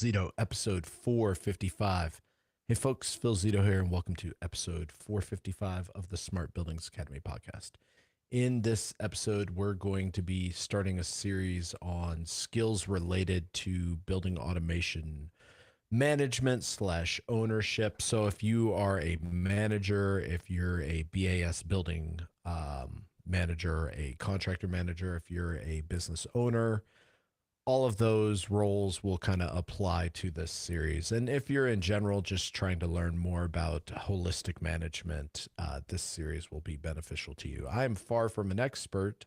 Zito, episode 455. Hey folks, Phil Zito here, and welcome to episode 455 of the Smart Buildings Academy podcast. In this episode, we're going to be starting a series on skills related to building automation management slash ownership. So if you are a manager, if you're a BAS building manager, a contractor manager, if you're a business owner, all of those roles will kind of apply to this series. And if you're in general just trying to learn more about holistic management, this series will be beneficial to you. I'm far from an expert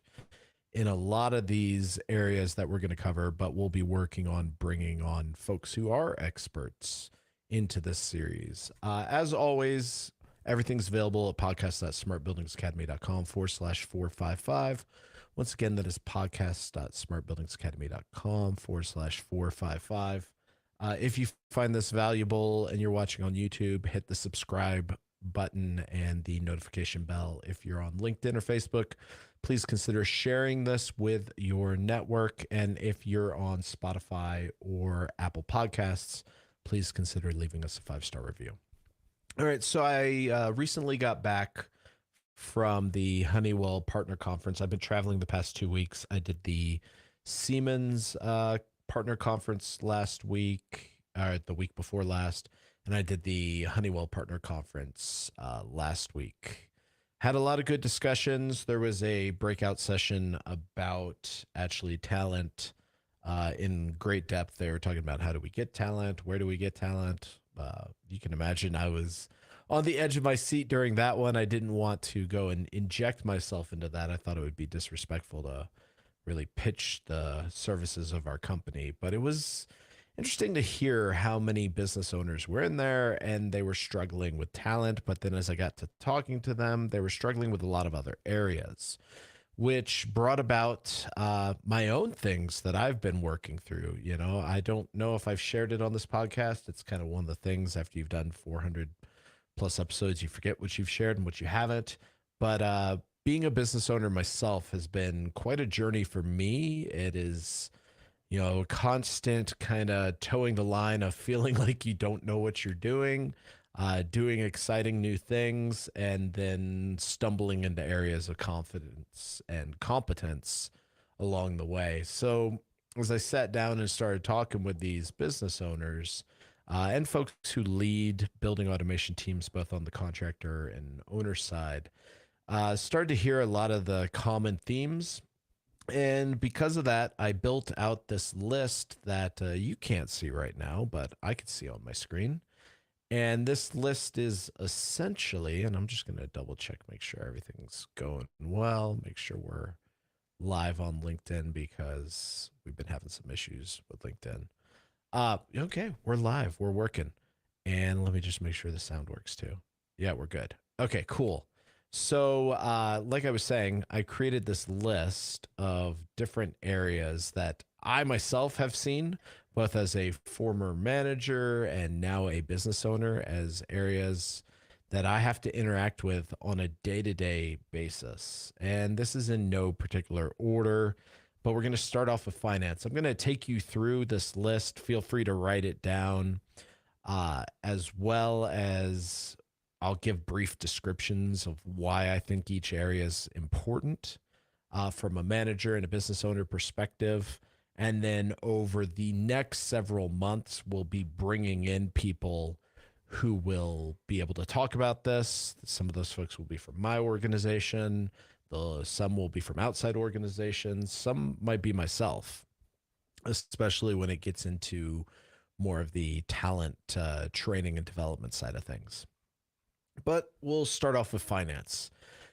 in a lot of these areas that we're going to cover, but we'll be working on bringing on folks who are experts into this series. As always, everything's available at podcast.smartbuildingsacademy.com/455. Once again, that is podcast.smartbuildingsacademy.com/455. If you find this valuable and you're watching on YouTube, hit the subscribe button and the notification bell. If you're on LinkedIn or Facebook, please consider sharing this with your network. And if you're on Spotify or Apple Podcasts, please consider leaving us a 5-star review. All right, so I recently got back from the Honeywell Partner Conference. I've been traveling the past 2 weeks. I did the Siemens Partner Conference last week, or the week before last, and I did the Honeywell Partner Conference last week. Had a lot of good discussions. There was a breakout session about actually talent in great depth. They were talking about how do we get talent, where do we get talent. You can imagine I was on the edge of my seat during that one. I didn't want to go and inject myself into that. I thought it would be disrespectful to really pitch the services of our company, but it was interesting to hear how many business owners were in there and they were struggling with talent. But then as I got to talking to them, they were struggling with a lot of other areas, which brought about my own things that I've been working through. You know, I don't know if I've shared it on this podcast. It's kind of one of the things after you've done 400 plus episodes, you forget what you've shared and what you haven't. But being a business owner myself has been quite a journey for me. It is, you know, a constant kind of towing the line of feeling like you don't know what you're doing exciting new things, and then stumbling into areas of confidence and competence along the way. So as I sat down and started talking with these business owners, and folks who lead building automation teams, both on the contractor and owner side, started to hear a lot of the common themes. And because of that, I built out this list that you can't see right now, but I can see on my screen. And this list is essentially, and I'm just going to double check, make sure everything's going well, make sure we're live on LinkedIn because we've been having some issues with LinkedIn. Okay, we're live, we're working. And let me just make sure the sound works too. Yeah, we're good. Okay, cool. So, like I was saying, I created this list of different areas that I myself have seen, both as a former manager and now a business owner, as areas that I have to interact with on a day-to-day basis. And this is in no particular order, but we're going to start off with finance. I'm going to take you through this list. Feel free to write it down, as well as I'll give brief descriptions of why I think each area is important from a manager and a business owner perspective. And then over the next several months, we'll be bringing in people who will be able to talk about this. Some of those folks will be from my organization. Some will be from outside organizations. Some might be myself, especially when it gets into more of the talent training and development side of things. But we'll start off with finance.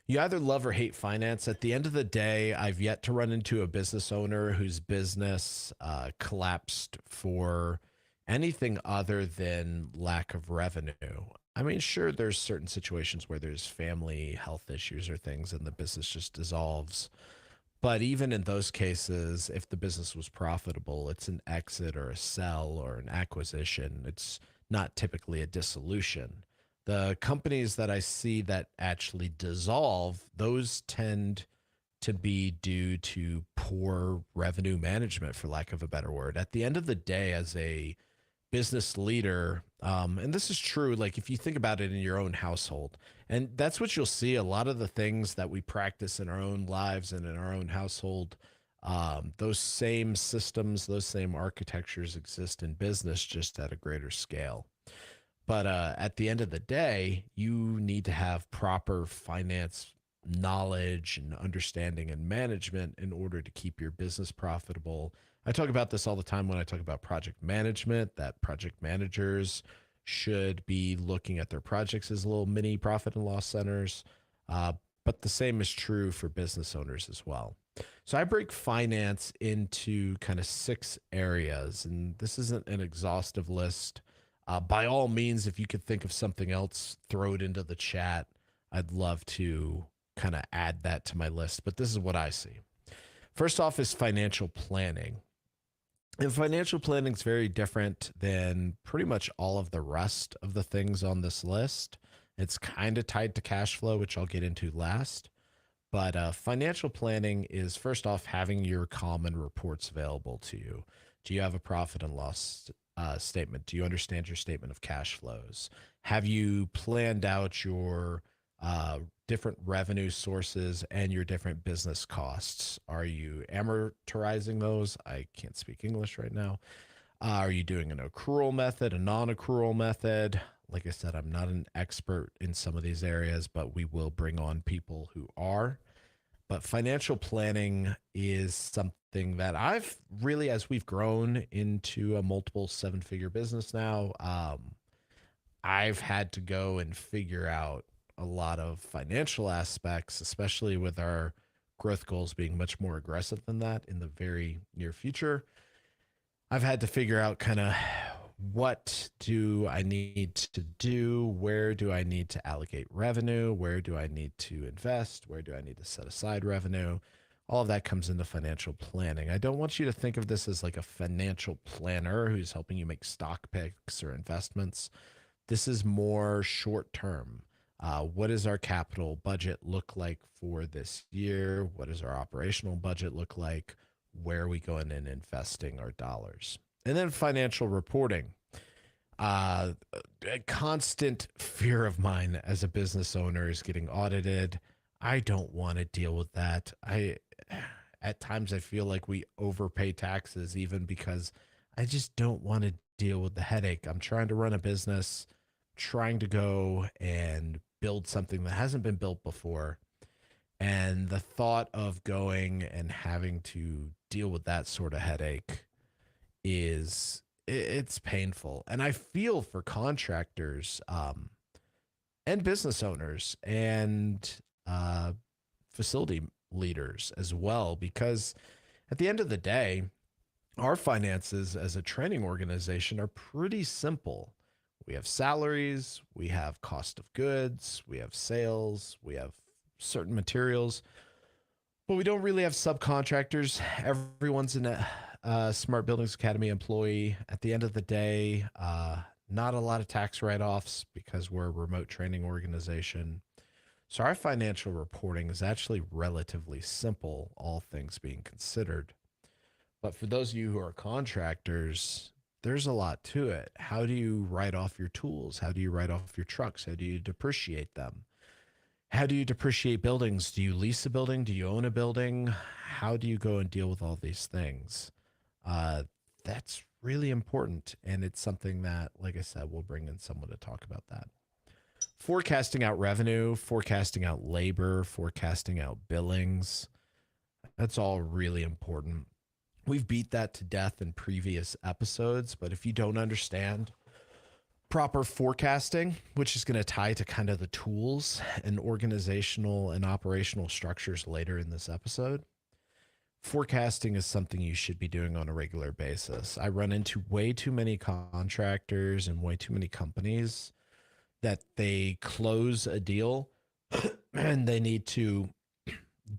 You either love or hate finance. At the end of the day, I've yet to run into a business owner whose business collapsed for anything other than lack of revenue. I mean, sure, there's certain situations where there's family health issues or things and the business just dissolves. But even in those cases, if the business was profitable, it's an exit or a sell or an acquisition. It's not typically a dissolution. The companies that I see that actually dissolve, those tend to be due to poor revenue management, for lack of a better word. At the end of the day, as a business leader, and this is true, like if you think about it in your own household, and that's what you'll see a lot of the things that we practice in our own lives and in our own household. Those same systems, those same architectures exist in business just at a greater scale. But at the end of the day, you need to have proper finance knowledge and understanding and management in order to keep your business profitable. I talk about this all the time when I talk about project management, that project managers should be looking at their projects as little mini profit and loss centers. Uh, but the same is true for business owners as well. So I break finance into kind of 6 areas, and this isn't an exhaustive list. By all means, if you could think of something else, throw it into the chat. I'd love to kind of add that to my list, but this is what I see. First off is financial planning. And financial planning is very different than pretty much all of the rest of the things on this list. It's kind of tied to cash flow, which I'll get into last. But financial planning is first off having your common reports available to you. Do you have a profit and loss statement? Do you understand your statement of cash flows? Have you planned out your different revenue sources and your different business costs? Are you amortizing those? I can't speak English right now. Are you doing an accrual method, a non-accrual method? Like I said, I'm not an expert in some of these areas, but we will bring on people who are. But financial planning is something that I've really, as we've grown into a multiple 7-figure business now, I've had to go and figure out a lot of financial aspects, especially with our growth goals being much more aggressive than that in the very near future. I've had to figure out kind of what do I need to do? Where do I need to allocate revenue? Where do I need to invest? Where do I need to set aside revenue? All of that comes into financial planning. I don't want you to think of this as like a financial planner who's helping you make stock picks or investments. This is more short term. What does our capital budget look like for this year? What does our operational budget look like? Where are we going and investing our dollars? And then financial reporting. A constant fear of mine as a business owner is getting audited. I don't want to deal with that. At times I feel like we overpay taxes even because I just don't want to deal with the headache. I'm trying to run a business, trying to go and build something that hasn't been built before. And the thought of going and having to deal with that sort of headache it's painful. And I feel for contractors and business owners and facility leaders as well, because at the end of the day, our finances as a training organization are pretty simple. We have salaries, we have cost of goods, we have sales, we have certain materials, but we don't really have subcontractors. Everyone's a Smart Buildings Academy employee. At the end of the day, not a lot of tax write-offs because we're a remote training organization. So our financial reporting is actually relatively simple, all things being considered. But for those of you who are contractors, there's a lot to it. How do you write off your tools? How do you write off your trucks? How do you depreciate them? How do you depreciate buildings? Do you lease a building? Do you own a building? How do you go and deal with all these things? That's really important. And it's something that, like I said, we'll bring in someone to talk about that. Forecasting out revenue, forecasting out labor, forecasting out billings. That's all really important. We've beat that to death in previous episodes, but if you don't understand proper forecasting, which is going to tie to kind of the tools and organizational and operational structures later in this episode, forecasting is something you should be doing on a regular basis. I run into way too many contractors and way too many companies that they close a deal and they need to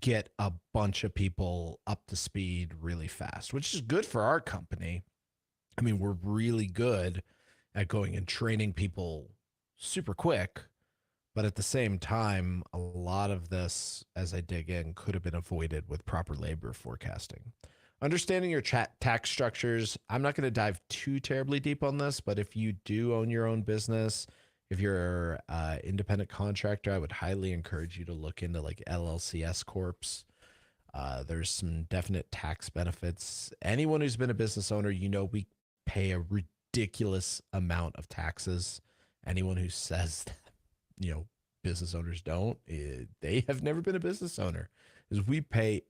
get a bunch of people up to speed really fast, which is good for our company. I mean, we're really good at going and training people super quick, but at the same time, a lot of this, as I dig in, could have been avoided with proper labor forecasting. Understanding your tax structures. I'm not going to dive too terribly deep on this, but if you do own your own business, if you're an independent contractor, I would highly encourage you to look into like LLCS corps. There's some definite tax benefits. Anyone who's been a business owner, we pay a ridiculous amount of taxes. Anyone who says that, business owners don't, they have never been a business owner. Is we pay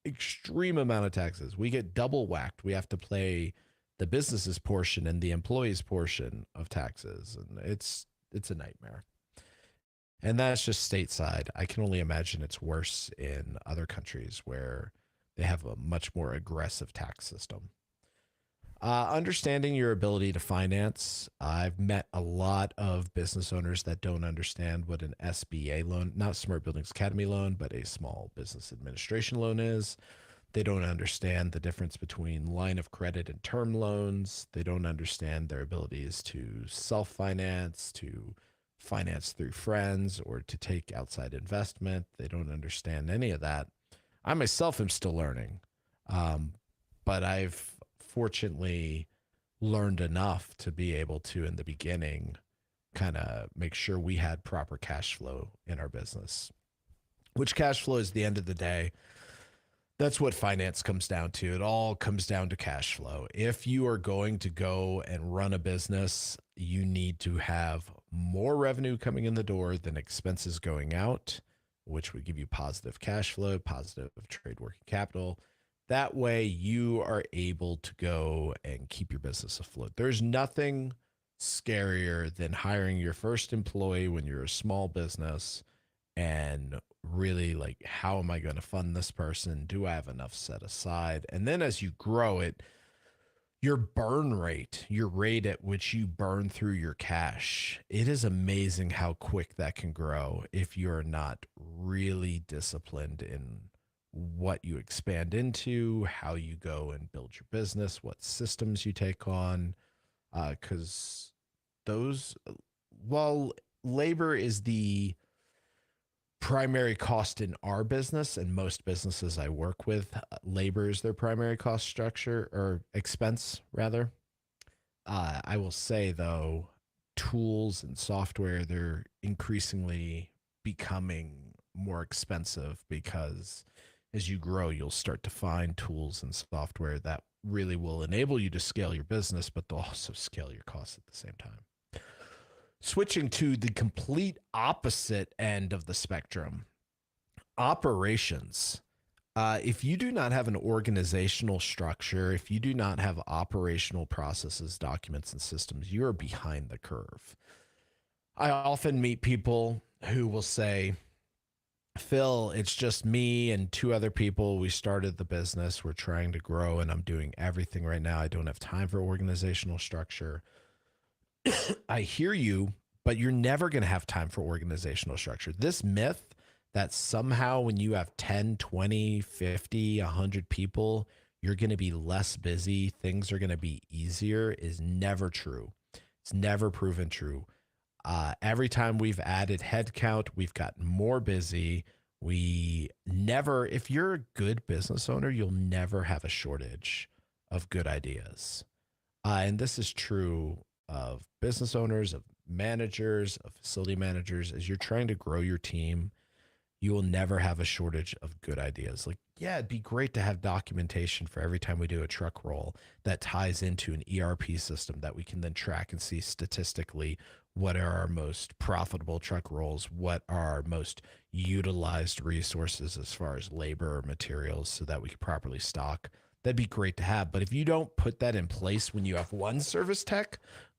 extreme amount of taxes. We get double whacked. We have to pay the business's portion and the employee's portion of taxes, and it's a nightmare. And that's just stateside. I can only imagine it's worse in other countries where they have a much more aggressive tax system. Understanding your ability to finance. I've met a lot of business owners that don't understand what an SBA loan, not Smart Buildings Academy loan, but a small business administration loan is. They don't understand the difference between line of credit and term loans. They don't understand their abilities to self-finance, to finance through friends, or to take outside investment. They don't understand any of that. I myself am still learning, but I've fortunately learned enough to be able to, in the beginning, kind of make sure we had proper cash flow in our business, which cash flow is the end of the day. That's what finance comes down to. It all comes down to cash flow. If you are going to go and run a business, you need to have more revenue coming in the door than expenses going out, which would give you positive cash flow, positive trade working capital. That way you are able to go and keep your business afloat. There's nothing scarier than hiring your first employee when you're a small business and really like, how am I going to fund this person? Do I have enough set aside? And then as you grow it, your burn rate, your rate at which you burn through your cash, it is amazing how quick that can grow if you're not really disciplined in what you expand into, how you go and build your business, what systems you take on. Because while labor is the primary cost in our business and most businesses I work with, labor is their primary cost structure or expense rather. I will say though, tools and software, they're increasingly becoming more expensive because as you grow, you'll start to find tools and software that really will enable you to scale your business, but they'll also scale your costs at the same time. Switching to the complete opposite end of the spectrum, operations. If you do not have an organizational structure, if you do not have operational processes, documents, and systems, you are behind the curve. I often meet people who will say, Phil, it's just me and two other people. We started the business. We're trying to grow and I'm doing everything right now. I don't have time for organizational structure. I hear you, but you're never going to have time for organizational structure. This myth that somehow when you have 10, 20, 50, 100 people, you're going to be less busy, things are going to be easier is never true. It's never proven true. Every time we've added headcount, we've gotten more busy. If you're a good business owner, you'll never have a shortage of good ideas. And this is true of business owners, of managers, of facility managers. As you're trying to grow your team, you will never have a shortage of good ideas. Like, yeah, it'd be great to have documentation for every time we do a truck roll that ties into an ERP system that we can then track and see statistically what are our most profitable truck rolls, what are our most utilized resources as far as labor or materials so that we can properly stock. That'd be great to have. But if you don't put that in place when you have one service tech,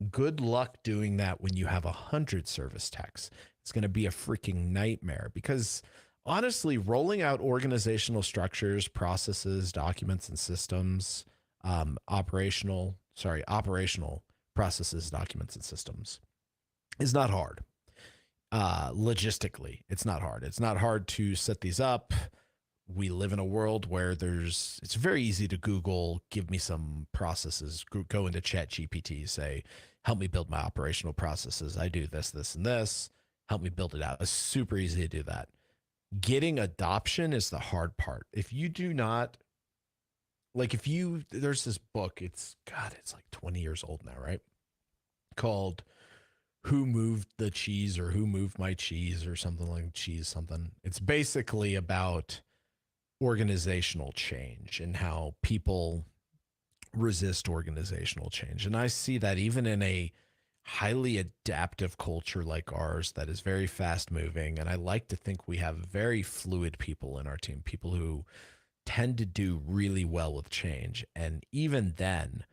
good luck doing that when you have 100 service techs. It's going to be a freaking nightmare because honestly, rolling out organizational structures, processes, documents, and systems, operational processes, documents, and systems is not hard. Logistically, it's not hard. It's not hard to set these up. We live in a world where it's very easy to Google, give me some processes, go into ChatGPT, say, help me build my operational processes. I do this, this, and this. Help me build it out. It's super easy to do that. Getting adoption is the hard part. If you do not like there's this book, it's like 20 years old now, right? Called Who Moved the Cheese or Who Moved My Cheese or something like cheese something. It's basically about organizational change and how people resist organizational change. And I see that even in a highly adaptive culture like ours that is very fast moving. And I like to think we have very fluid people in our team, people who tend to do really well with change. And even then,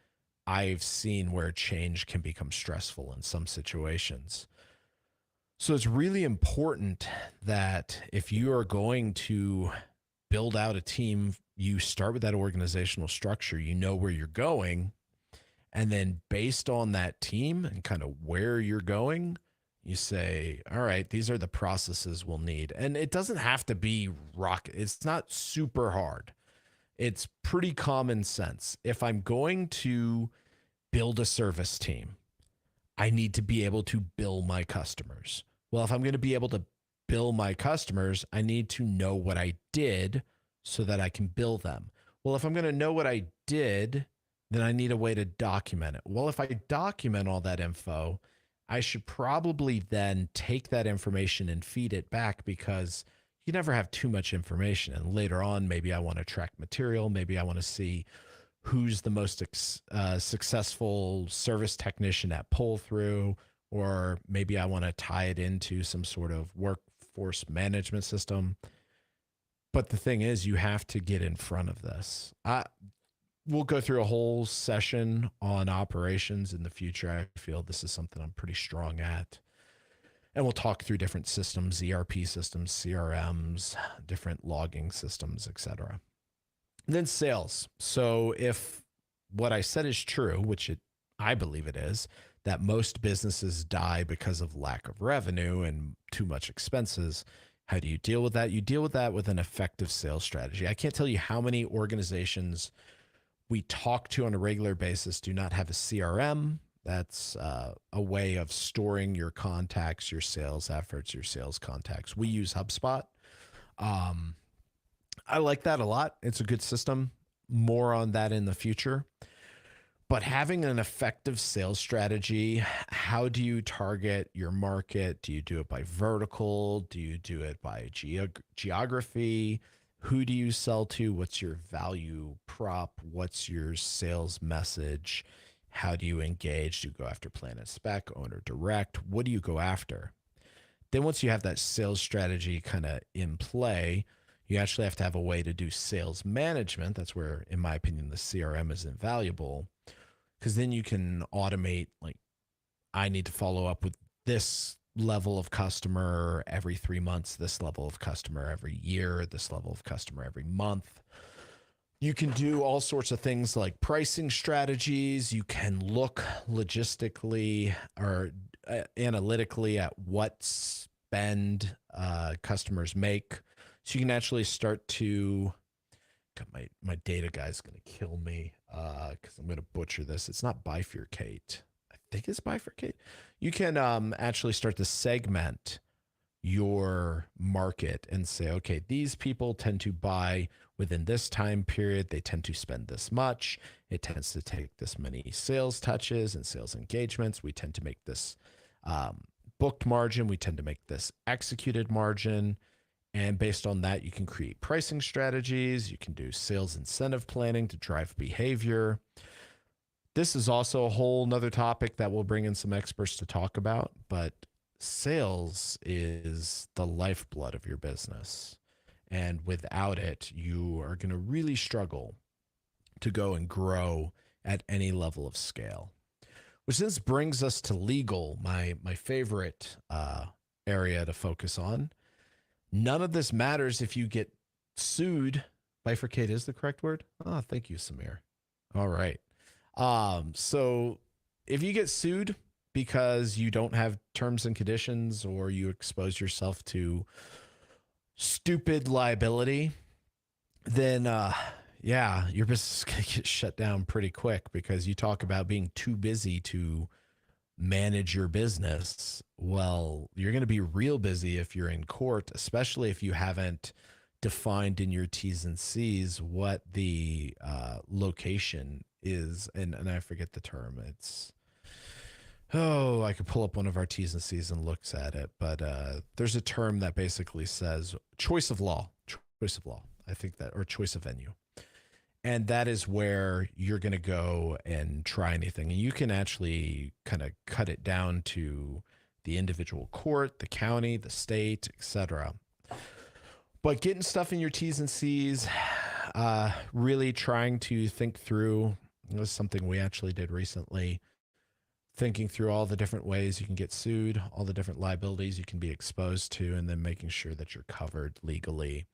I've seen where change can become stressful in some situations. So it's really important that if you are going to build out a team, you start with that organizational structure, you know where you're going. And then based on that team and kind of where you're going, you say, all right, these are the processes we'll need. And it doesn't have to be rocket. It's not super hard. It's pretty common sense. If I'm going to build a service team, I need to be able to bill my customers. Well, if I'm going to be able to bill my customers, I need to know what I did so that I can bill them. Well, if I'm going to know what I did, then I need a way to document it. Well, if I document all that info, I should probably then take that information and feed it back, because you never have too much information. And later on, maybe I want to track material. Maybe I want to see who's the most successful service technician at pull through, or maybe I want to tie it into some sort of workforce management system. But the thing is, you have to get in front of this. We'll go through a whole session on operations in the future. I feel this is something I'm pretty strong at. And we'll talk through different systems, ERP systems, CRMs, different logging systems, etc. Then sales. So if what I said is true, which I believe it is, that most businesses die because of lack of revenue and too much expenses, how do you deal with that? You deal with that with an effective sales strategy. I can't tell you how many organizations we talk to on a regular basis do not have a CRM. That's a way of storing your contacts, your sales efforts, your sales contacts. We use HubSpot. I like that a lot. It's a good system. More on that in the future. But having an effective sales strategy, how do you target your market? Do you do it by vertical? Do you do it by geography? Who do you sell to? What's your value prop? What's your sales message? How do you engage? Do you go after Planet Spec, owner direct? What do you go after? Then once you have that sales strategy kind of in play, you actually have to have a way to do sales management. That's where, in my opinion, the CRM is invaluable, because then you can automate, like, I need to follow up with this level of customer every 3 months, this level of customer every year, this level of customer every month. You can do all sorts of things like pricing strategies. You can look logistically or analytically at what spend customers make. So you can actually start to, God, my data guy's going to kill me because I'm going to butcher this. It's not bifurcate. I think it's bifurcate. You can actually start to segment your market and say, okay, these people tend to buy within this time period. They tend to spend this much. It tends to take this many sales touches and sales engagements. We tend to make this booked margin. We tend to make this executed margin. And based on that, you can create pricing strategies. You can do sales incentive planning to drive behavior. This is also a whole nother topic that we'll bring in some experts to talk about, but sales is the lifeblood of your business. And without it, you are going to really struggle to go and grow at any level of scale. Which this brings us to legal, my favorite area to focus on. None of this matters if you get sued. Bifurcate is the correct word? Oh, thank you, Samir. All right. So if you get sued because you don't have terms and conditions, or you expose yourself to stupid liability, then yeah, your business is going to get shut down pretty quick, because you talk about being too busy to manage your business. Well, you're going to be real busy if you're in court, especially if you haven't defined in your T's and C's what the location is, and I forget the term. It's I could pull up one of our T's and C's and looks at it, but there's a term that basically says choice of law, I think that, or choice of venue. And that is where you're going to go and try anything. And you can actually kind of cut it down to the individual court, the county, the state, etc. But getting stuff in your T's and C's, really trying to think through, was something we actually did recently, thinking through all the different ways you can get sued, all the different liabilities you can be exposed to, and then making sure that you're covered legally.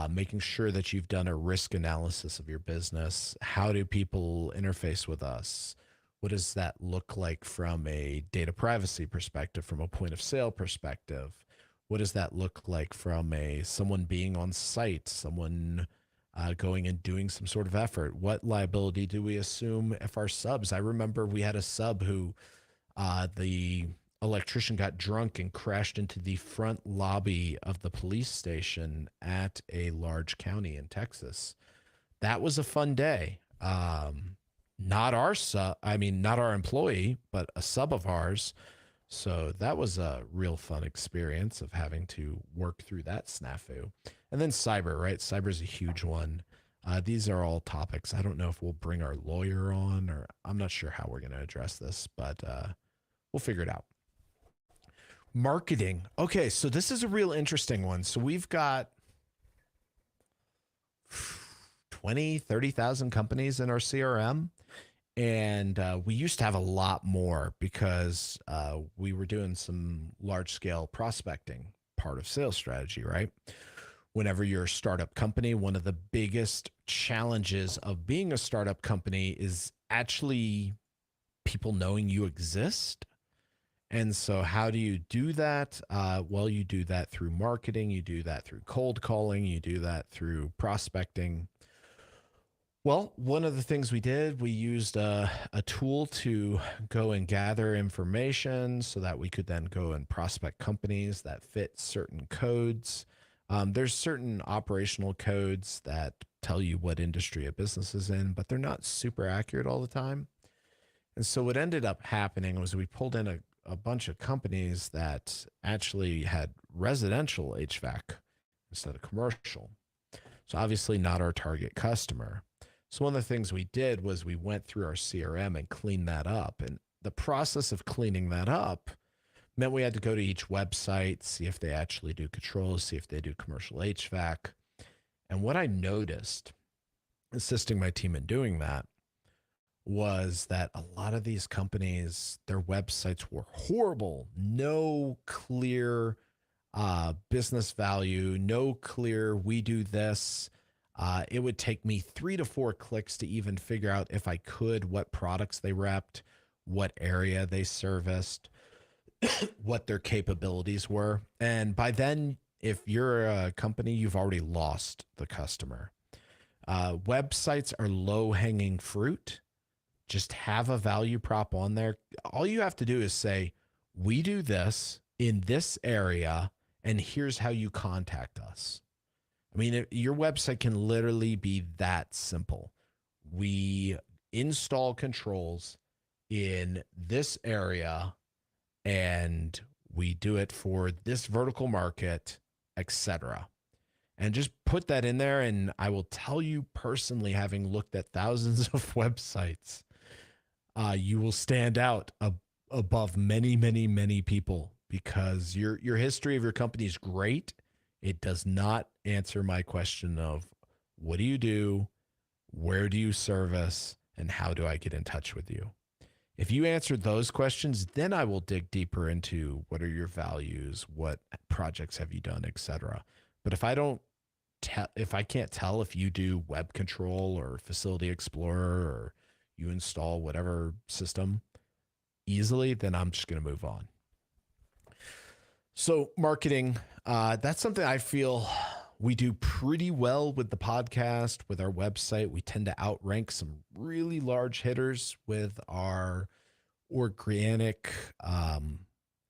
Making sure that you've done a risk analysis of your business. How do people interface with us? What does that look like from a data privacy perspective, from a point of sale perspective? What does that look like from someone being on site, someone going and doing some sort of effort? What liability do we assume if our subs? I remember we had a sub who the electrician got drunk and crashed into the front lobby of the police station at a large county in Texas. That was a fun day. Not our not our employee, but a sub of ours. So that was a real fun experience of having to work through that snafu. And then cyber, right? Cyber is a huge one. These are all topics. I don't know if we'll bring our lawyer on, or I'm not sure how we're going to address this, but we'll figure it out. Marketing. Okay, so this is a real interesting one. So we've got 20, 30,000 companies in our CRM. And we used to have a lot more because we were doing some large scale prospecting, part of sales strategy, right? Whenever you're a startup company, one of the biggest challenges of being a startup company is actually people knowing you exist. And so how do you do that? Well, you do that through marketing. You do that through cold calling. You do that through prospecting. Well, one of the things we did, we used a tool to go and gather information so that we could then go and prospect companies that fit certain codes. There's certain operational codes that tell you what industry a business is in, but they're not super accurate all the time. And so what ended up happening was we pulled in a bunch of companies that actually had residential HVAC instead of commercial. So obviously not our target customer. So one of the things we did was we went through our CRM and cleaned that up. And the process of cleaning that up meant we had to go to each website, see if they actually do controls, see if they do commercial HVAC. And what I noticed, assisting my team in doing that, was that a lot of these companies, their websites were horrible. No clear business value, no clear, we do this. It would take me 3 to 4 clicks to even figure out if I could, what products they repped, what area they serviced, what their capabilities were. And by then, if you're a company, you've already lost the customer. Websites are low-hanging fruit. Just have a value prop on there. All you have to do is say, we do this in this area, and here's how you contact us. I mean, your website can literally be that simple. We install controls in this area, and we do it for this vertical market, etc. And just put that in there, and I will tell you personally, having looked at thousands of websites, you will stand out above many, many, many people because your history of your company is great. It does not answer my question of what do you do, where do you service, and how do I get in touch with you? If you answered those questions, then I will dig deeper into what are your values, what projects have you done, etc. But if I can't tell if you do web control or facility explorer or you install whatever system easily, then I'm just going to move on. So marketing, that's something I feel we do pretty well with the podcast, with our website. We tend to outrank some really large hitters with our organic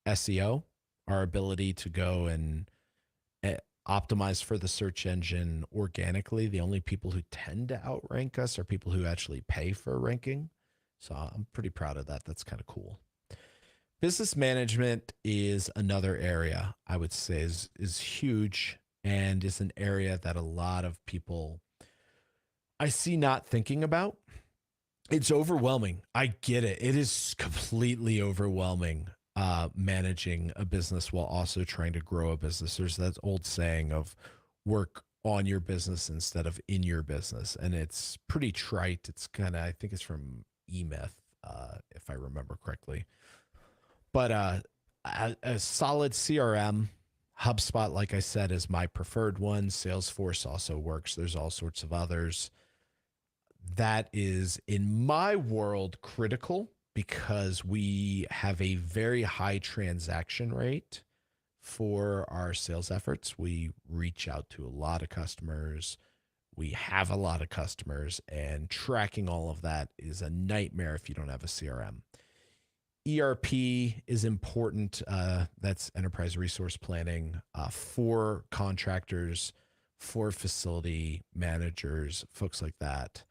SEO, our ability to go and optimize for the search engine organically. The only people who tend to outrank us are people who actually pay for ranking. So I'm pretty proud of that. That's kind of cool. Business management is another area I would say is huge and is an area that a lot of people I see not thinking about. It's overwhelming. I get it. It is completely overwhelming managing a business while also trying to grow a business. There's that old saying of work on your business instead of in your business. And it's pretty trite. It's kind of, I think it's from E-Myth, if I remember correctly. But a solid CRM, HubSpot, like I said, is my preferred one. Salesforce also works. There's all sorts of others. That is, in my world, critical because we have a very high transaction rate for our sales efforts. We reach out to a lot of customers. We have a lot of customers, and tracking all of that is a nightmare if you don't have a CRM. ERP is important. That's enterprise resource planning for contractors, for facility managers, folks like that.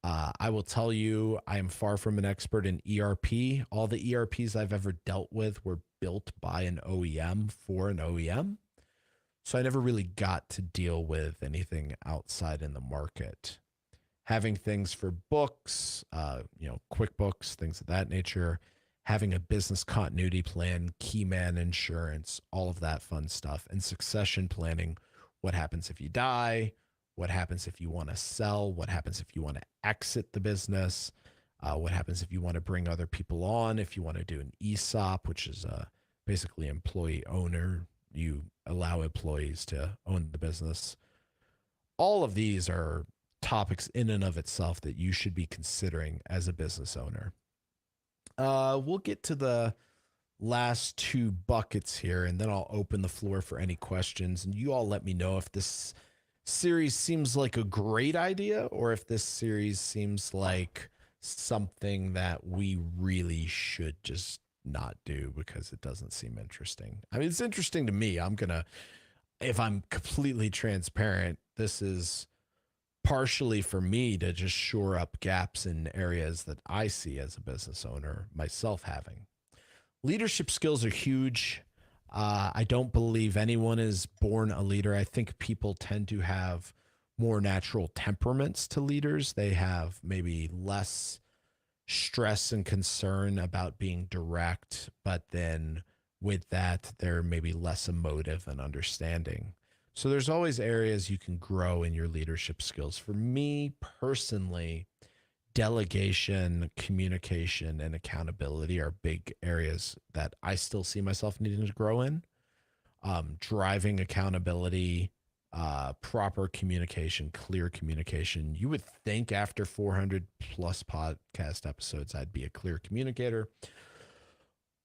I will tell you, I am far from an expert in ERP. All the ERPs I've ever dealt with were built by an OEM for an OEM. So I never really got to deal with anything outside in the market. Having things for books, QuickBooks, things of that nature, having a business continuity plan, key man insurance, all of that fun stuff, and succession planning. What happens if you die? What happens if you want to sell? What happens if you want to exit the business? What happens if you want to bring other people on? If you want to do an ESOP, which is basically employee owner, you allow employees to own the business. All of these are topics in and of itself that you should be considering as a business owner. We'll get to the last two buckets here, and then I'll open the floor for any questions. And you all let me know if this series seems like a great idea or if this series seems like something that we really should just not do because it doesn't seem interesting. I mean, it's interesting to me. If I'm completely transparent, this is partially for me to just shore up gaps in areas that I see as a business owner myself having. Leadership skills are huge. I don't believe anyone is born a leader. I think people tend to have more natural temperaments to leaders. They have maybe less stress and concern about being direct, but then with that, they're maybe less emotive and understanding. So there's always areas you can grow in your leadership skills. For me personally, delegation, communication, and accountability are big areas that I still see myself needing to grow in. Driving accountability, proper communication, clear communication. You would think after 400 plus podcast episodes, I'd be a clear communicator.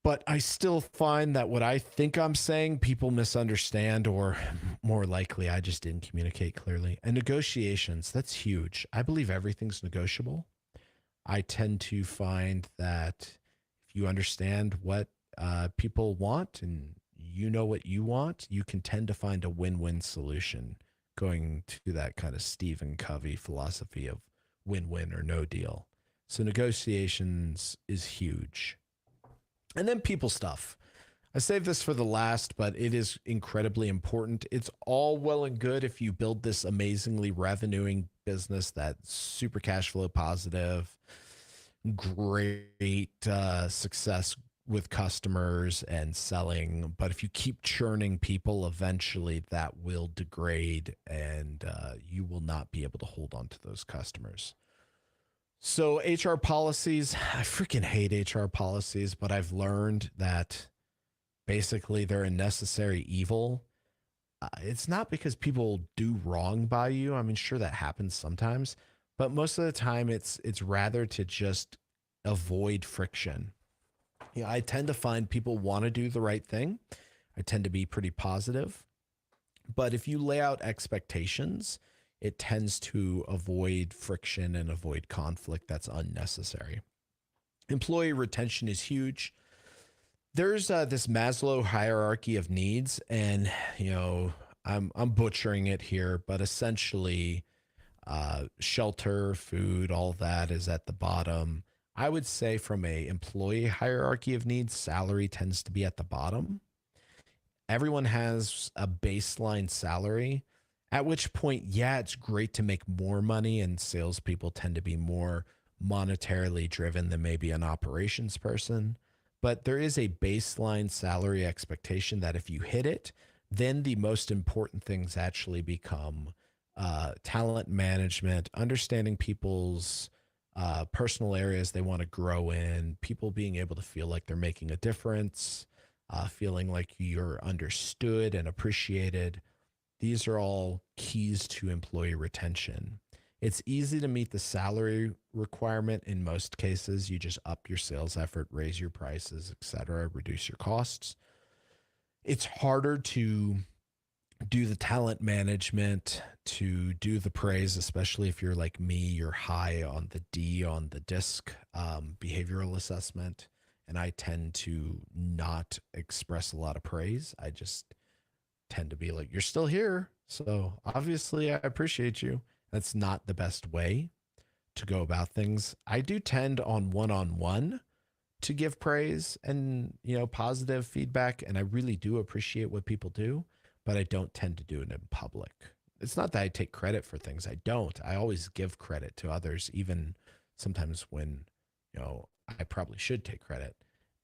But I still find that what I think I'm saying, people misunderstand, or more likely, I just didn't communicate clearly. And negotiations, that's huge. I believe everything's negotiable. I tend to find that if you understand what people want and you know what you want, you can tend to find a win-win solution, going to that kind of Stephen Covey philosophy of win-win or no deal. So negotiations is huge. And then people stuff. I saved this for the last, but it is incredibly important. It's all well and good if you build this amazingly revenuing business that's super cash flow positive, great success with customers and selling. But if you keep churning people, eventually that will degrade and you will not be able to hold on to those customers. So HR policies, I freaking hate HR policies, but I've learned that basically they're a necessary evil. It's not because people do wrong by you. I mean, sure, that happens sometimes, but most of the time it's rather to just avoid friction. I tend to find people want to do the right thing. I tend to be pretty positive, but if you lay out expectations, it tends to avoid friction and avoid conflict that's unnecessary. Employee retention is huge. There's this Maslow hierarchy of needs, and I'm butchering it here, but essentially, shelter, food, all that is at the bottom. I would say from a employee hierarchy of needs, salary tends to be at the bottom. Everyone has a baseline salary, at which point, yeah, it's great to make more money, and salespeople tend to be more monetarily driven than maybe an operations person. But there is a baseline salary expectation that if you hit it, then the most important things actually become talent management, understanding people's personal areas they want to grow in, people being able to feel like they're making a difference, feeling like you're understood and appreciated. These are all keys to employee retention. It's easy to meet the salary requirement in most cases. You just up your sales effort, raise your prices, etc., reduce your costs. It's harder to do the talent management, to do the praise, especially if you're like me, you're high on the D on the DISC behavioral assessment. And I tend to not express a lot of praise. I just tend to be like, you're still here. So obviously, I appreciate you. That's not the best way to go about things. I do tend on one to give praise and, positive feedback. And I really do appreciate what people do, but I don't tend to do it in public. It's not that I take credit for things. I don't. I always give credit to others, even sometimes when, I probably should take credit,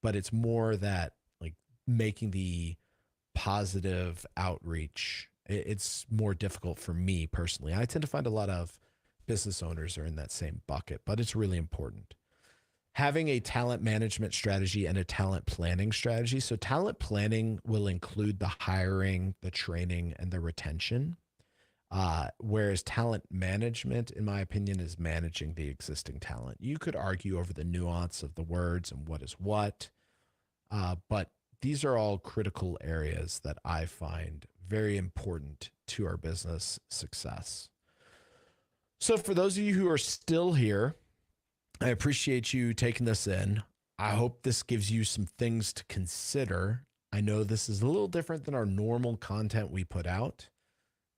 but it's more that like making the positive outreach, it's more difficult for me personally. I tend to find a lot of business owners are in that same bucket, but it's really important. Having a talent management strategy and a talent planning strategy. So talent planning will include the hiring, the training, and the retention. Whereas talent management, in my opinion, is managing the existing talent. You could argue over the nuance of the words and what is what, but these are all critical areas that I find very important to our business success. So for those of you who are still here, I appreciate you taking this in. I hope this gives you some things to consider. I know this is a little different than our normal content we put out,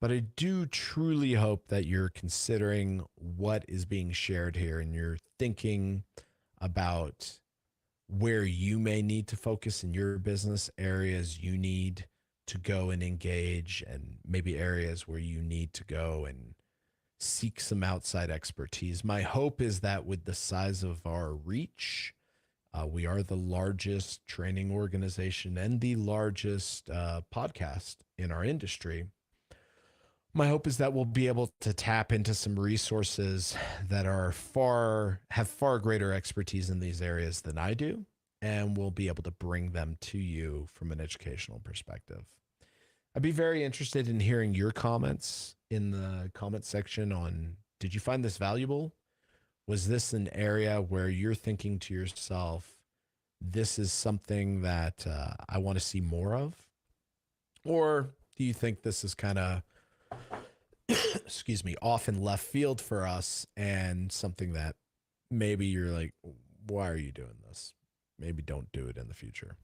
but I do truly hope that you're considering what is being shared here and you're thinking about where you may need to focus in your business, areas you need to go and engage, and maybe areas where you need to go and seek some outside expertise. My hope is that with the size of our reach, we are the largest training organization and the largest podcast in our industry. My hope is that we'll be able to tap into some resources that have far greater expertise in these areas than I do, and we'll be able to bring them to you from an educational perspective. I'd be very interested in hearing your comments in the comment section on, did you find this valuable? Was this an area where you're thinking to yourself, this is something that I want to see more of? Or do you think this is kind of, excuse me, off in left field for us and something that maybe you're like, why are you doing this? Maybe don't do it in the future.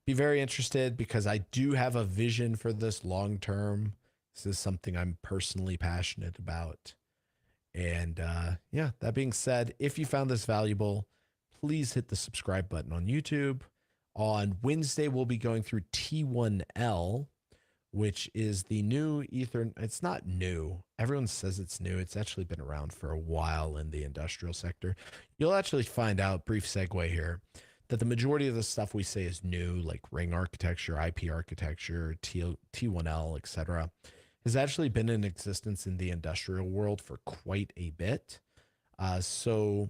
Be very interested because I do have a vision for this long term. This is something I'm personally passionate about. And yeah, that being said, if you found this valuable, please hit the subscribe button on YouTube. On Wednesday, we'll be going through T1L, which is the new Ethernet. It's not new. Everyone says it's new. It's actually been around for a while in the industrial sector. You'll actually find out, brief segue here, that the majority of the stuff we say is new, like ring architecture, IP architecture, T1L, etc., has actually been in existence in the industrial world for quite a bit. So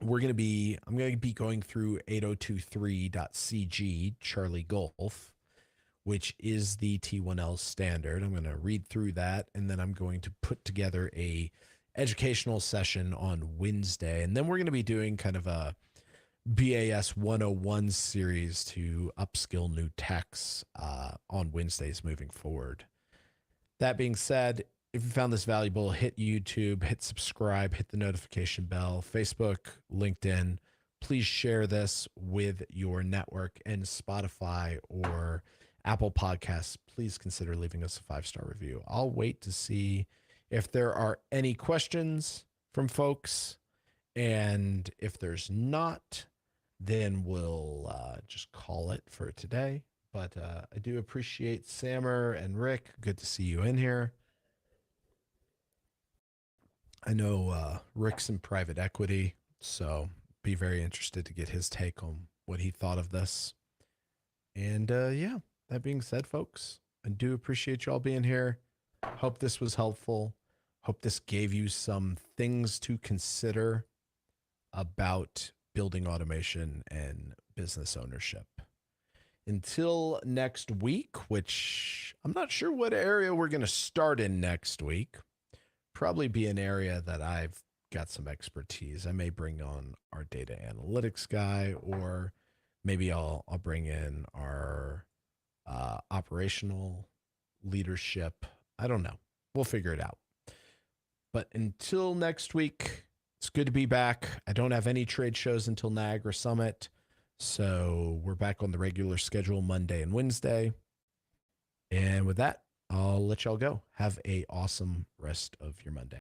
I'm going to be going through 8023.cg, Charlie Golf, which is the T1L standard. I'm going to read through that, and then I'm going to put together a educational session on Wednesday. And then we're going to be doing kind of a BAS 101 series to upskill new techs on Wednesdays moving forward. That being said, if you found this valuable, hit YouTube, hit subscribe, hit the notification bell, Facebook, LinkedIn. Please share this with your network and Spotify or Apple Podcasts, please consider leaving us a 5-star review. I'll wait to see if there are any questions from folks. And if there's not, then we'll just call it for today. But I do appreciate Sammer and Rick. Good to see you in here. I know Rick's in private equity, so be very interested to get his take on what he thought of this. And yeah, that being said, folks, I do appreciate you all being here. Hope this was helpful. Hope this gave you some things to consider about building automation and business ownership. Until next week, which I'm not sure what area we're going to start in next week. Probably be an area that I've got some expertise. I may bring on our data analytics guy, or maybe I'll bring in our operational leadership. I don't know. We'll figure it out. But until next week, it's good to be back. I don't have any trade shows until Niagara Summit. So we're back on the regular schedule Monday and Wednesday. And with that, I'll let y'all go. Have an awesome rest of your Monday.